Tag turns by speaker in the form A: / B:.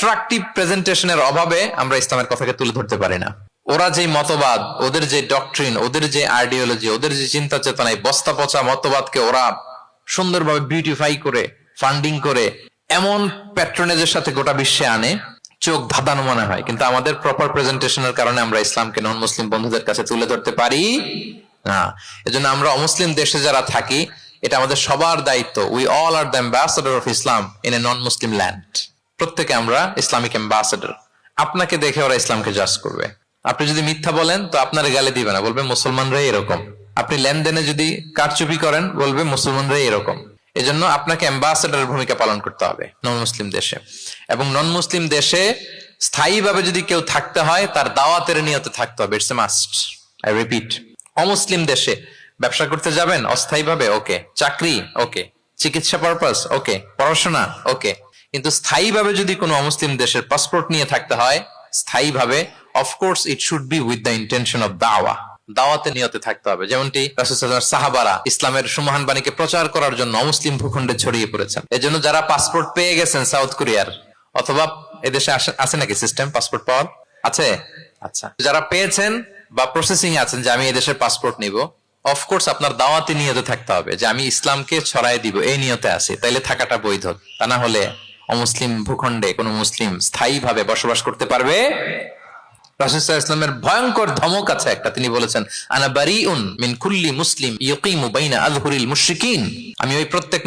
A: Attractive প্রেজেন্টেশনের অভাবে আমরা ইসলামের কথাকে তুলে ধরতে পারি না। ওরা যে মতবাদ, ওদের যে ডক্ট্রিন, ওদের যে আইডিওলজি, ওদের যে চিন্তা চেতনা, বস্তা পচা মতবাদকে ওরা সুন্দরভাবে বিউটিফাই করে, ফান্ডিং করে, এমন প্যাট্রনেজের সাথে গোটা বিশ্বে আনে, চোখ ধাঁধানো মনে হয়। কিন্তু আমাদের প্রপার প্রেজেন্টেশনের কারণে আমরা ইসলামকে নন মুসলিম বন্ধুদের কাছে তুলে ধরতে পারি না। এজন্য আমরা অমুসলিম দেশে যারা থাকি, এটা আমাদের সবার দায়িত্ব। We all are the ambassador of Islam in a non Muslim land. প্রত্যেকে আমরা ইসলামিক অ্যাম্বাসেডর। আপনাকে দেখে ওরা ইসলামকে জাজ করবে। আপনি যদি মিথ্যা বলেন তো আপনার গালে দিবে না, বলবে মুসলমানরাই এরকম। আপনি লেনদেনে যদি কারচুপি করেন, বলবে মুসলমানরাই এরকম। এজন্য আপনাকে অ্যাম্বাসেডারের ভূমিকা পালন করতে হবে নন মুসলিম দেশে। এবং নন মুসলিম দেশে স্থায়ীভাবে যদি কেউ থাকতে হয়, তার দাওয়াতের নিয়তে থাকতে হবে। It's a must, I repeat. অমুসলিম দেশে ব্যবসা করতে যাবেন অস্থায়ীভাবে, ওকে। চাকরি, ওকে। চিকিৎসা পারপাস, ওকে। পড়াশোনা, ওকে। কিন্তু স্থায়ীভাবে যদি কোনো অমুসলিম দেশের পাসপোর্ট নিয়ে থাকতে হয়, স্থায়ীভাবে, of course it should be with the intention of দাওয়া। দাওয়াতে নিয়তে থাকতে হবে। যেমনটি রাসূল সাল্লাল্লাহু আলাইহি ওয়াসাল্লামের সাহাবারা ইসলামের সুমহান বাণীকে প্রচার করার জন্য অমুসলিম ভূখণ্ডে ছড়িয়ে পড়েছেন। এজন্য যারা পাসপোর্ট পেয়ে গেছেন সাউথ কোরিয়ার, অথবা এদেশে আছে নাকি সিস্টেম পাসপোর্ট পাওয়ার? আছে? আচ্ছা, যারা পেয়েছেন বা প্রসেসিং আছেন যে আমি এদেশের পাসপোর্ট নিব, অফকোর্স আপনার দাওয়াতে নিয়তে থাকতে হবে যে আমি ইসলামকে ছড়াই দিব, এই নিয়তে আছি, তাইলে থাকাটা বৈধ। তা না হলে অমুসলিম ভূখণ্ডে কোনো মুসলিম স্থায়ীভাবে বসবাস করতে পারবে? রাসূল সাল্লাল্লাহু আলাইহি ওয়াসাল্লামের ভয়ঙ্কর ধমক আছে একটা, তিনি বলেছেন আনা বারিউন মিন কুল্লি মুসলিম ইয়কিমু বাইনা আযহুরিল মুশরিকিন। আমি ওই প্রত্যেক